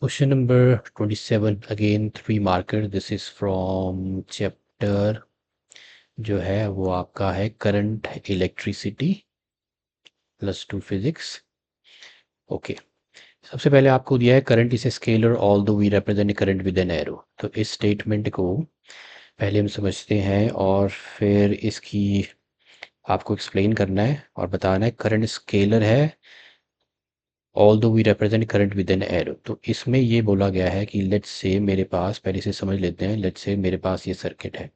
Question number 27, again 3 marker. This is from chapter जो है वो आपका है करंट इलेक्ट्रिसिटी +2 फिजिक्स। ओके, सबसे पहले आपको दिया है current is a scalar although we represent current with an arrow. तो इस स्टेटमेंट को पहले हम समझते हैं और फिर इसकी आपको एक्सप्लेन करना है और बताना है करंट स्केलर है although we represent current with an arrow. तो इसमें ये बोला गया है कि लेट्स से मेरे पास, पहले से समझ लेते हैं, लेट्स से मेरे पास ये सर्किट है,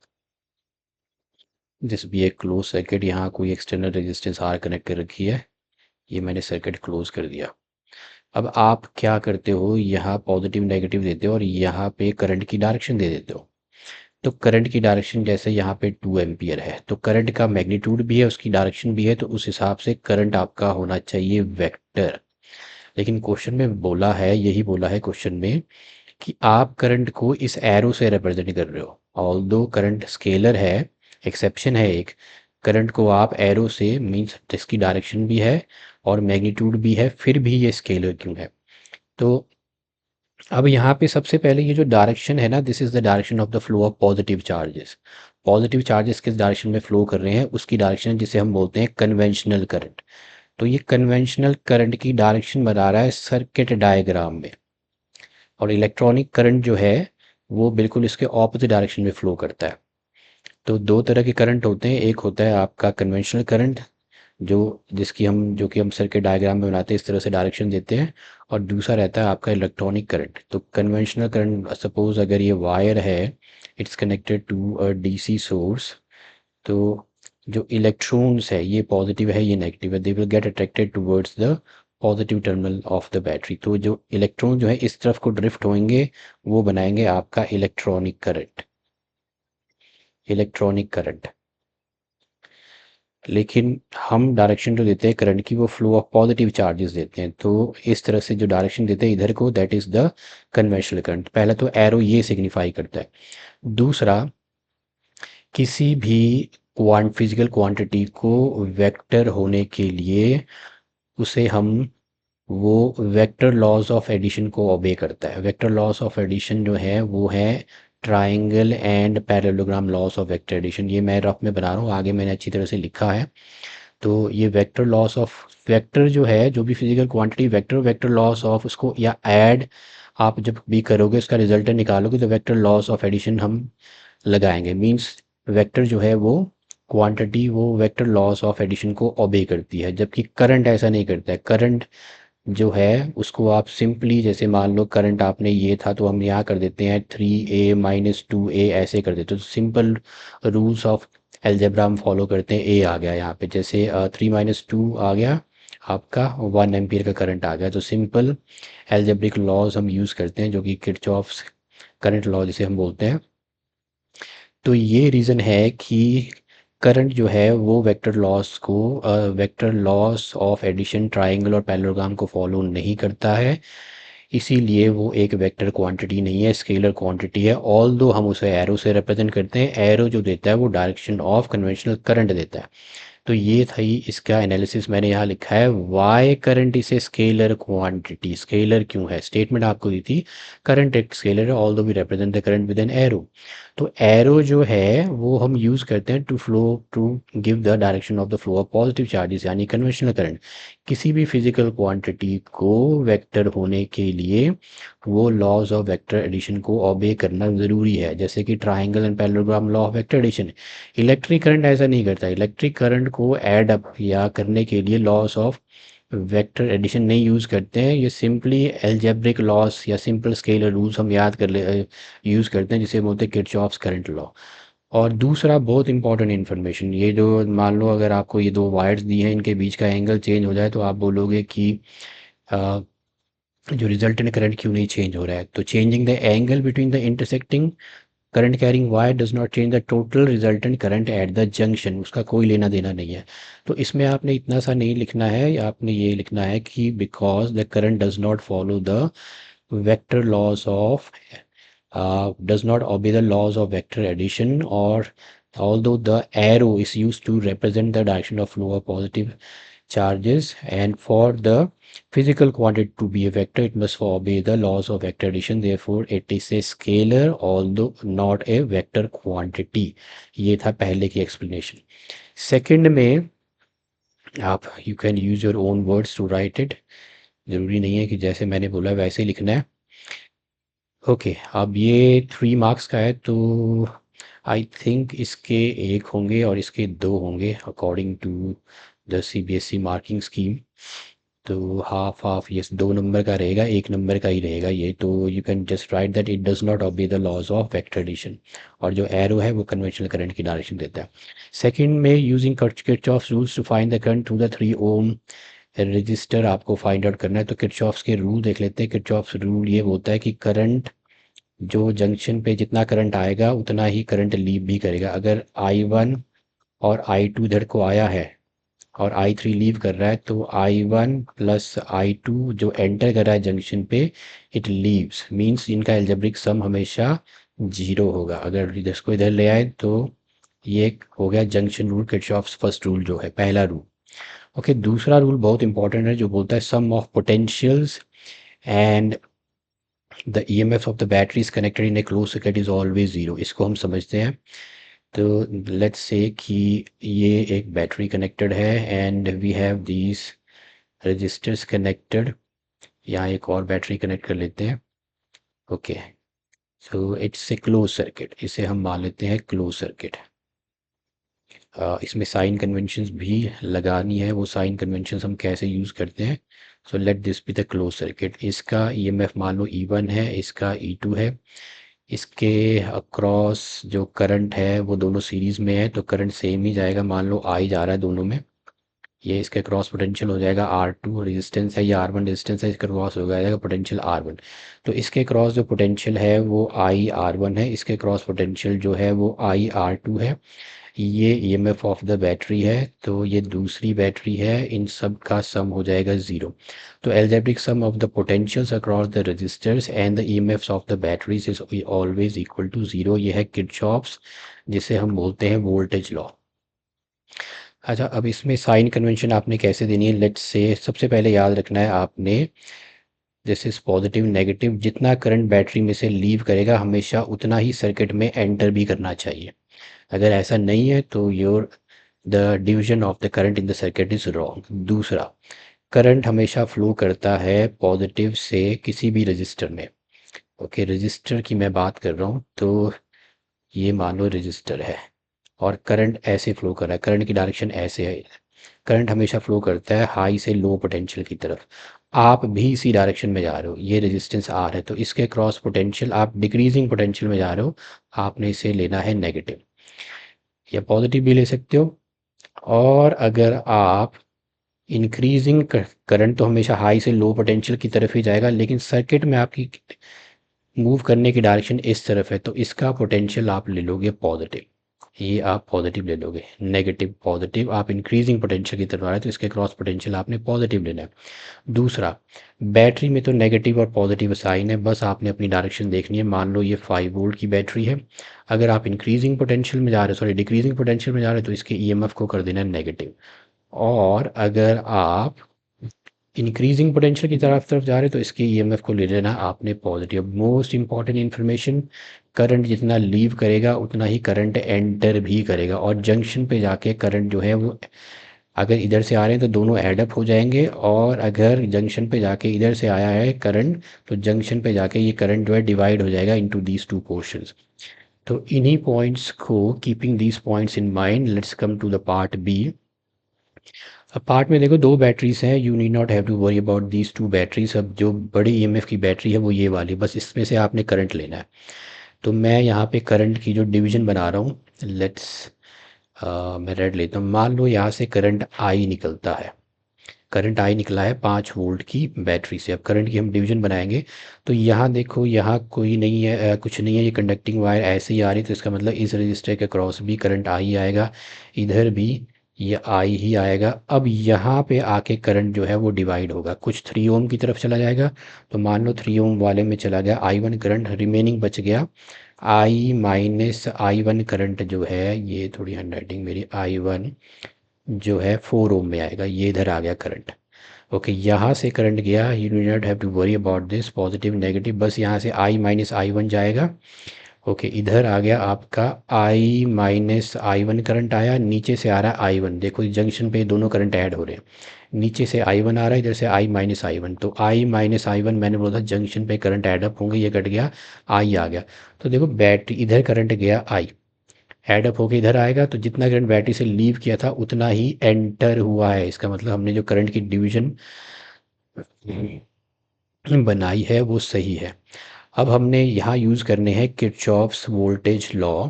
जिस भी एक क्लोज सर्किट, यहाँ कोई एक्सटर्नल रेजिस्टेंस आर कनेक्ट कर रखी है, ये मैंने सर्किट क्लोज कर दिया। अब आप क्या करते हो, यहाँ पॉजिटिव नेगेटिव देते हो और यहाँ पे करंट की डायरेक्शन दे देते हो। तो करंट की डायरेक्शन जैसे यहाँ पे 2 एम्पियर है, तो करंट का मैग्नीट्यूड भी है, उसकी डायरेक्शन भी है, तो उस हिसाब से करंट आपका होना चाहिए वेक्टर। लेकिन क्वेश्चन में बोला है, यही बोला है क्वेश्चन में, कि आप करंट को इस एरो से रिप्रेजेंट कर रहे हो। ऑल्दो करंट स्केलर है, एक्सेप्शन है एक, करंट को आप एरो से, मीन्स इसकी डायरेक्शन भी है और मैग्नीट्यूड भी है, फिर भी ये स्केलर क्यों है। तो अब यहाँ पे सबसे पहले ये जो डायरेक्शन है ना, this is the direction of the flow of positive charges. Positive charges किस डायरेक्शन में फ्लो कर रहे हैं उसकी डायरेक्शन है, जिसे हम बोलते हैं कन्वेंशनल करंट। तो ये कन्वेंशनल करंट की डायरेक्शन बता रहा है सर्किट डायग्राम में, और इलेक्ट्रॉनिक करंट जो है वो बिल्कुल इसके ऑपोजिट डायरेक्शन में फ्लो करता है। तो दो तरह के करंट होते हैं, एक होता है आपका कन्वेंशनल करंट, जो जो कि हम सर्किट डायग्राम में बनाते हैं, इस तरह से डायरेक्शन देते हैं, और दूसरा रहता है आपका इलेक्ट्रॉनिक करंट। तो कन्वेंशनल करंट, सपोज अगर ये वायर है, it's connected to a DC source, तो जो इलेक्ट्रॉन्स है ये पॉजिटिव है, ये नेगेटिव है, they will get attracted towards the positive terminal of the battery. तो जो इलेक्ट्रॉन जो है इस तरफ को ड्रिफ्ट होंगे, वो बनाएंगे आपका इलेक्ट्रॉनिक करंट। इलेक्ट्रॉनिक करंट, लेकिन हम डायरेक्शन जो देते हैं करंट की, वो फ्लो ऑफ पॉजिटिव चार्जेस देते हैं। तो इस तरह से जो डायरेक्शन देते हैं इधर को, that is the conventional current. पहला तो एरो ये सिग्निफाई करता है। दूसरा, किसी भी फिजिकल क्वांटिटी को वेक्टर होने के लिए उसे हम, वो वेक्टर लॉज ऑफ एडिशन को ओबे करता है। वेक्टर लॉस ऑफ एडिशन जो है वो है triangle and parallelogram laws of vector addition. ये मैं रफ में बना रहा हूँ, आगे मैंने अच्छी तरह से लिखा है। तो ये वेक्टर लॉस ऑफ वेक्टर जो है, जो भी physical quantity vector, vector laws of उसको या ऐड आप जब भी करोगे उसका रिजल्टेंट निकालोगे, तो वेक्टर लॉस ऑफ एडिशन हम लगाएंगे। मींस वेक्टर जो है वो क्वांटिटी, वो वेक्टर लॉस ऑफ एडिशन को ओबे करती है, जबकि करंट ऐसा नहीं करता है। करंट जो है उसको आप सिंपली, जैसे मान लो करंट आपने ये था, तो हम यहाँ कर देते हैं 3a-2a, ऐसे कर देते हैं। तो सिंपल रूल्स ऑफ एल्जेब्रा हम फॉलो करते हैं। ए आ गया यहाँ पे, जैसे 3 - 2 आ गया, आपका 1 एम्पियर का करंट आ गया। तो सिंपल एल्जेब्रिक लॉज हम यूज़ करते हैं, जो कि किरचॉफ्स करंट लॉ जिसे हम बोलते हैं। तो ये रीज़न है कि करंट जो है वो vector laws of addition, triangle और पैरेललोग्राम को फॉलो नहीं करता है, इसीलिए वो एक वेक्टर क्वांटिटी नहीं है, स्केलर क्वांटिटी है। ऑल दो हम उसे एरो से रिप्रेजेंट करते हैं, एरो जो देता है वो डायरेक्शन ऑफ कन्वेंशनल करंट देता है। तो ये था ही इसका एनालिसिस, मैंने यहाँ लिखा है वाई करंट इसे स्केलर क्वांटिटी। स्केलर क्यों है, स्टेटमेंट आपको दी थी करंट एक स्केलर है although we represent the current with an arrow. तो एरो जो है वो हम यूज़ करते हैं to give the direction of the flow of positive charges, यानी कन्वेंशनल करंट। किसी भी फिजिकल क्वांटिटी को वेक्टर होने के लिए वो लॉज ऑफ वेक्टर एडिशन को ओबे करना ज़रूरी है, जैसे कि triangle and parallelogram law of vector addition. Electric current ऐसा नहीं करता। इलेक्ट्रिक करंट को ऐड अप या करने के लिए लॉस ऑफ वेक्टर एडिशन नहीं यूज़ करते हैं, ये सिंपली एल्जेब्रिक लॉस या सिंपल स्केलर रूल्स हम याद कर ले यूज़ करते हैं, जिसे बोलते हैं किरचॉफ्स करंट लॉ। और दूसरा बहुत इंपॉर्टेंट इन्फॉर्मेशन, ये जो मान लो अगर आपको ये दो वायर्स दी हैं, इनके बीच का एंगल चेंज हो जाए, तो आप बोलोगे कि अ, जो रिजल्टेंट करंट क्यों नहीं चेंज हो रहा है। तो changing the angle between the intersecting current carrying wire does not change the total resultant current at the junction, उसका कोई लेना देना नहीं है। तो इसमें आपने इतना सा नहीं लिखना है, आपने ये लिखना है कि because the current does not follow the vector laws of does not obey the laws of vector addition, or although the arrow is used to represent the direction of flow of positive charges, and for the physical quantity to be a vector, it must obey the laws of vector addition. Therefore, it is a scalar although not a vector quantity. ये था पहले की explanation. Second में आप you can use your own words to write it, ज़रूरी नहीं है कि जैसे मैंने बोला वैसे ही लिखना है। ओके अब ये 3 मार्क्स का है तो आई थिंक इसके एक होंगे और इसके दो होंगे according to the CBSE marking scheme. तो हाफ हाफ ये 2 नंबर का रहेगा, 1 नंबर का ही रहेगा ये। तो you can just write that it does not obey the laws of vector addition, और जो एरो है वो कन्वेंशनल करंट की डायरेक्शन देता है। सेकंड में using Kirchhoff's rules to find the current through the 3 ohm resistor आपको फाइंड आउट करना है। तो किरचॉफ्स के रूल देख लेते हैं। किरचॉफ्स रूल ये होता है कि करंट जो जंक्शन पे जितना करंट आएगा उतना ही करंट लीव भी करेगा। अगर I1 और I2 इधर को आया है और I3 लीव कर रहा है तो I1 प्लस I2 जो एंटर कर रहा है जंक्शन पे इट लीव्स मींस इनका एल्जेब्रिक सम हमेशा 0 होगा। अगर इसको इधर ले आए तो ये हो गया junction rule, Kirchhoff's first rule जो है पहला रूल। ओके दूसरा रूल बहुत इंपॉर्टेंट है जो बोलता है sum of potentials and the EMF of the batteries connected in a close circuit is always zero. इसको हम समझते हैं। तो लेट्स से कि ये एक बैटरी कनेक्टेड है and we have these resistors connected. यहाँ एक और बैटरी कनेक्ट कर लेते हैं। Okay so it's a close circuit, इसे हम मान लेते हैं क्लोज सर्किट। इसमें साइन कन्वेंशंस भी लगानी है, वो साइन कन्वेंशंस हम कैसे यूज़ करते हैं। So let this be the close circuit. इसका ईएमएफ मान लो E1 है, इसका E2 है। इसके अक्रॉस जो करंट है वो दोनों सीरीज में है तो करंट सेम ही जाएगा। मान लो I जा रहा है दोनों में, ये इसके क्रॉस पोटेंशियल हो जाएगा R2 रेजिस्टेंस है, ये R1 रेजिस्टेंस है, इसका क्रॉस हो जाएगा पोटेंशियल R1। तो इसके क्रॉस जो पोटेंशियल है वो IR1 है, इसके क्रॉस पोटेंशियल जो है वो IR2 है। ये ईएमएफ ऑफ द बैटरी है तो ये दूसरी बैटरी है, इन सब का सम हो जाएगा 0। तो algebraic sum of the potentials across the resistors and the EMFs of the batteries is always equal to 0। ये है किरचॉफ्स जिसे हम बोलते हैं वोल्टेज लॉ। अच्छा अब इसमें साइन कन्वेंशन आपने कैसे देनी है। लेट्स से सबसे पहले याद रखना है आपने दिस इज पॉजिटिव नेगेटिव, जितना करंट बैटरी में से लीव करेगा हमेशा उतना ही सर्किट में एंटर भी करना चाहिए। अगर ऐसा नहीं है तो your the division of the current in the circuit is wrong. दूसरा करंट हमेशा फ्लो करता है पॉजिटिव से किसी भी रजिस्टर में। ओके रजिस्टर की मैं बात कर रहा हूँ तो ये मान लो रजिस्टर है और करंट ऐसे फ्लो कर रहा है, करंट की डायरेक्शन ऐसे है। करंट हमेशा फ्लो करता है हाई से लो पोटेंशियल की तरफ। आप भी इसी डायरेक्शन में जा रहे हो, ये रेजिस्टेंस आर है तो इसके क्रॉस पोटेंशियल आप डिक्रीजिंग पोटेंशियल में जा रहे हो, आपने इसे लेना है नेगेटिव या पॉजिटिव भी ले सकते हो। और अगर आप इंक्रीजिंग करंट तो हमेशा हाई से लो पोटेंशियल की तरफ ही जाएगा, लेकिन सर्किट में आपकी मूव करने की डायरेक्शन इस तरफ है तो इसका पोटेंशियल आप ले लोगे पॉजिटिव। ये आप पॉजिटिव ले लोगे, नेगेटिव पॉजिटिव आप इंक्रीजिंग पोटेंशियल की तरफ आ रहे हैं तो इसके क्रॉस पोटेंशियल आपने पॉजिटिव लेना है। दूसरा बैटरी में तो नेगेटिव और पॉजिटिव साइन है, बस आपने अपनी डायरेक्शन देखनी है। मान लो ये 5 वोल्ट की बैटरी है, अगर आप इंक्रीजिंग पोटेंशियल में जा रहे हो सॉरी डिक्रीजिंग पोटेंशियल में जा रहे हो तो इसके ईएमएफ को कर देना है नेगेटिव। और अगर आप इंक्रीजिंग पोटेंशियल की तरफ जा रहे तो इसके ईएमएफ को ले लेना आपने positive. Most important information, current जितना लीव करेगा उतना ही करंट एंटर भी करेगा और जंक्शन पे जाके करंट जो है वो अगर इधर से आ रहे हैं तो दोनों एडअप हो जाएंगे, और अगर जंक्शन पे जाके इधर से आया है करंट तो जंक्शन पे जाके ये करंट जो है डिवाइड हो जाएगा इनटू दीज टू पोर्शंस। तो इन्हीं पॉइंट्स को keeping these points in mind let's come to the part B. अब पार्ट में देखो 2 बैटरीज हैं, you need not have to worry about these 2 batteries. अब जो बड़ी ईएमएफ की बैटरी है वो ये वाली, बस इसमें से आपने करंट लेना है। तो मैं यहाँ पे करंट की जो डिवीजन बना रहा हूँ लेट्स मैं रेड लेता हूँ। मान लो यहाँ से करंट आई निकलता है, करंट आई निकला है 5 वोल्ट की बैटरी से। अब करंट की हम डिवीजन बनाएंगे तो यहाँ देखो यहाँ कोई नहीं है कुछ नहीं है, ये कंडक्टिंग वायर ऐसे ही आ रही है तो इसका मतलब इस रजिस्टर के क्रॉस भी करंट आई आएगा, इधर भी ये आई ही आएगा। अब यहाँ पे आके करंट जो है वो डिवाइड होगा, कुछ 3 ओम की तरफ चला जाएगा। तो मान लो 3 ओम वाले में चला गया I1 करंट, रिमेनिंग बच गया I माइनस I1 करंट जो है, ये थोड़ी हैंड राइटिंग मेरी I1 जो है 4 ओम में आएगा। ये इधर आ गया करंट। ओके, यहाँ से करंट गया, you do not have to worry about this positive negative, बस यहाँ से आई माइनस आई वन जाएगा। ओके, इधर आ गया आपका I minus I one current आया, नीचे से आ रहा है आई वन। देखो जंक्शन पे दोनों करंट ऐड हो रहे हैं, नीचे से आई वन आ रहा है, इधर से आई माइनस आई वन। तो आई माइनस आई वन मैंने बोला था जंक्शन पे करंट ऐड अप होंगे, ये कट गया, आई आ गया। तो देखो बैटरी इधर करंट गया आई, ऐड अप होके इधर आएगा, तो जितना करंट बैटरी से लीव किया था उतना ही एंटर हुआ है। इसका मतलब हमने जो करंट की डिवीजन बनाई है वो सही है। अब हमने यहाँ यूज़ करने हैं किरचॉफ्स वोल्टेज लॉ।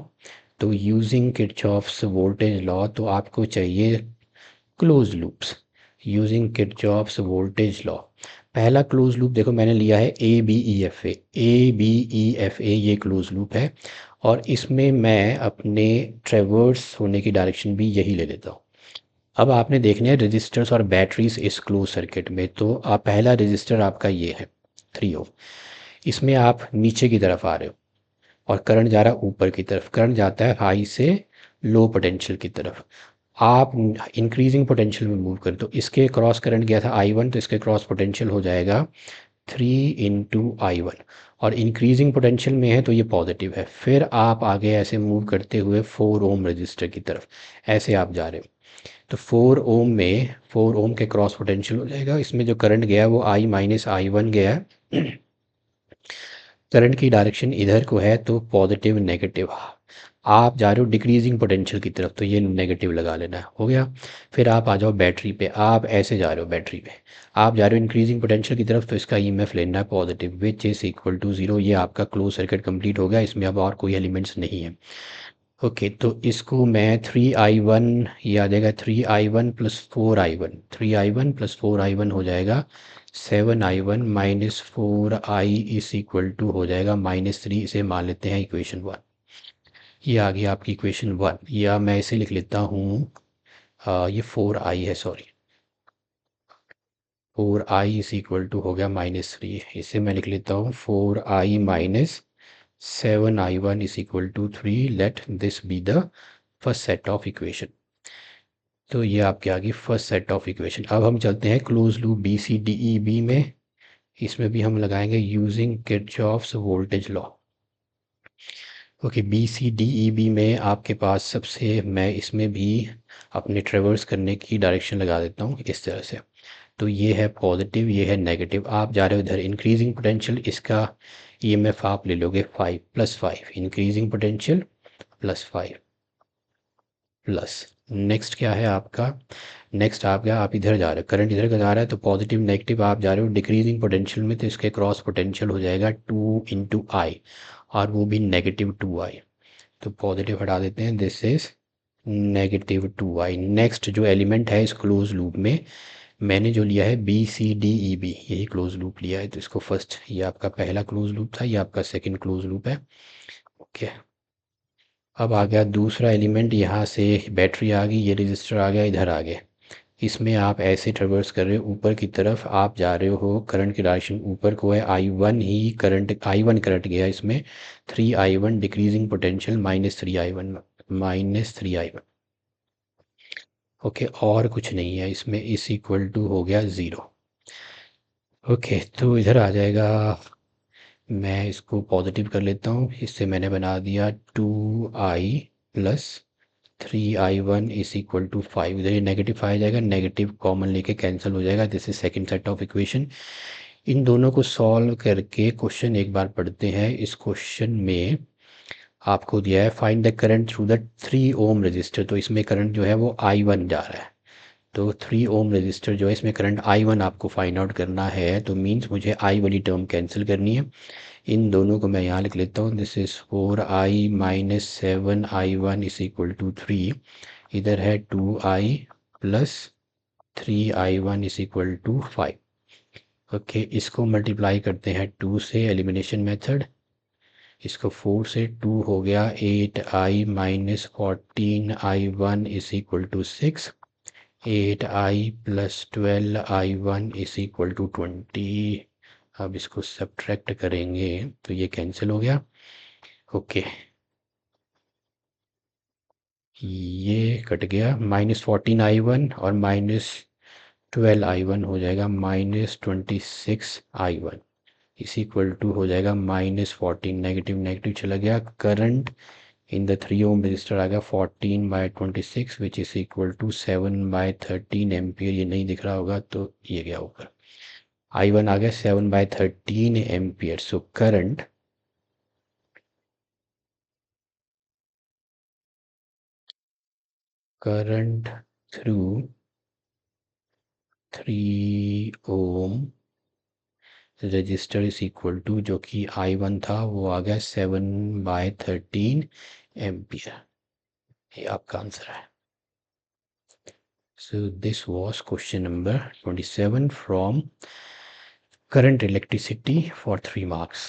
तो यूजिंग किरचॉफ्स वोल्टेज लॉ, तो आपको चाहिए close loops. Using Kirchhoff's voltage law, पहला क्लोज लूप देखो मैंने लिया है A B E F A ये क्लोज लूप है, और इसमें मैं अपने ट्रेवर्स होने की डायरेक्शन भी यही ले लेता हूँ। अब आपने देखने हैं रजिस्टर्स और बैटरीज इस क्लोज सर्किट में। तो आप पहला रजिस्टर आपका ये है 3 ओम, इसमें आप नीचे की तरफ आ रहे हो और करंट जा रहा है ऊपर की तरफ, करंट जाता है हाई से लो पोटेंशियल की तरफ। आप इंक्रीजिंग पोटेंशियल में मूव करें, तो इसके क्रॉस करंट गया था आई वन, तो इसके क्रॉस पोटेंशियल हो जाएगा 3 × I1, और इंक्रीजिंग पोटेंशियल में है तो ये पॉजिटिव है। फिर आप आगे ऐसे मूव करते हुए 4 ओम रजिस्टर की तरफ ऐसे आप जा रहे हो, तो 4 ओम में 4 ओम के क्रॉस पोटेंशियल हो जाएगा, इसमें जो करंट गया वो आई माइनस आई वन गया है। करंट की डायरेक्शन इधर को है तो पॉजिटिव नेगेटिव, आप जा रहे हो डिक्रीजिंग पोटेंशियल की तरफ, तो ये नेगेटिव लगा लेना है, हो गया। फिर आप आ जाओ बैटरी पे, आप ऐसे जा रहे हो बैटरी पे, आप जा रहे हो इंक्रीजिंग पोटेंशियल की तरफ, तो इसका ईएमएफ लेना है positive which is equal to zero. ये आपका क्लोज सर्किट कंप्लीट हो गया, इसमें अब और कोई एलिमेंट्स नहीं है। ओके, तो इसको मैं 3 I1, ये आ जाएगा 3 I1 plus 4 I1, 3 I1 plus 4 I1 हो जाएगा 7 I1 minus 4 I is equal to हो जाएगा -3। इसे मान लेते हैं इक्वेशन 1। ये आ गई आपकी इक्वेशन 1, या मैं इसे लिख लेता हूँ, ये 4 I है, sorry 4 I is equal to हो गया -3। इसे मैं लिख लेता हूँ 4 I minus 7 I1 is equal to 3। Let this be the first set of equation. तो ये आपके आ गई फर्स्ट सेट ऑफ इक्वेशन। अब हम चलते हैं close loop B C D E B में, इसमें भी हम लगाएंगे using Kirchhoff's voltage law. Okay, B C D E B में आपके पास सबसे, मैं इसमें भी अपने ट्रेवर्स करने की डायरेक्शन लगा देता हूँ इस तरह से। तो ये है पॉजिटिव, ये है नेगेटिव, आप जा रहे हो इधर इंक्रीजिंग पोटेंशियल, इसका ईएमएफ आप ले लोगे 5 + 5, इंक्रीजिंग पोटेंशियल +5 प्लस। नेक्स्ट क्या है आपका, नेक्स्ट आप क्या, आप इधर जा रहे हो, करंट इधर का जा रहा है, तो पॉजिटिव नेगेटिव आप जा रहे हो डिक्रीजिंग पोटेंशियल में, तो इसके क्रॉस पोटेंशियल हो जाएगा 2 × I, और वो भी -2I। तो पॉजिटिव हटा देते हैं, दिस इज -2I। नेक्स्ट जो एलिमेंट है इस क्लोज लूप में, मैंने जो लिया है BCDEB, यही क्लोज लूप लिया है। तो इसको फर्स्ट, ये आपका पहला क्लोज लूप था, ये आपका सेकंड क्लोज लूप है। ओके, अब आ गया दूसरा एलिमेंट, यहाँ से बैटरी आ गई, ये रजिस्टर आ गया, इधर आ गया। इसमें आप ऐसे ट्रेवर्स कर रहे हो ऊपर की तरफ, आप जा रहे हो, करंट की डायरेक्शन ऊपर को है, आई वन करंट गया इसमें, 3 I1 decreasing potential -3 I1, -3 I1। Okay, और कुछ नहीं है इसमें, इस इक्वल टू हो गया 0। ओके, तो इधर आ जाएगा, मैं इसको पॉजिटिव कर लेता हूँ, इससे मैंने बना दिया 2I plus 3 I1 is equal to 5। इधर ये नेगेटिव आ जाएगा, नेगेटिव कॉमन लेके कैंसिल हो जाएगा, this is second set of equation. इन दोनों को सॉल्व करके क्वेश्चन एक बार पढ़ते हैं। इस क्वेश्चन में आपको दिया है find the current through the 3 ohm resistor, तो इसमें करंट जो है वो I1 जा रहा है, तो 3 ओम रजिस्टर जो है इसमें करंट I1 आपको फाइंड आउट करना है, तो मीन्स मुझे I वाली टर्म कैंसिल करनी है। इन दोनों को मैं यहाँ लिख लेता हूँ, this is 4I minus 7 I1 is equal to 3। इधर है 2I plus 3 I1 is equal to 5। Okay, इसको मल्टीप्लाई करते हैं 2 से, एलिमिनेशन मेथड, इसको 4 से, 2 हो गया 8I minus 14 I1 is equal to 6। 8I plus 12 I1 is equal to 20। अब इसको सब्ट्रैक्ट करेंगे तो ये कैंसिल हो गया। ओके, ये कट गया, -14 I1 और -12 I1 हो जाएगा -26 I1 इस इक्वल टू हो जाएगा -14, नेगेटिव नेगेटिव चला गया, current in the 3 ohm resistor आ गया 14/26 which is equal to 7/13 ampere. ये नहीं दिख रहा होगा तो ये गया ऊपर, I1 आ गया 7/13 ampere. So current through 3 ohm resistor is equal to, जो कि I1 था वो आ गया 7/13 एम्पियर। ये आपका आंसर है। So this was question number 27 from current electricity for 3 marks.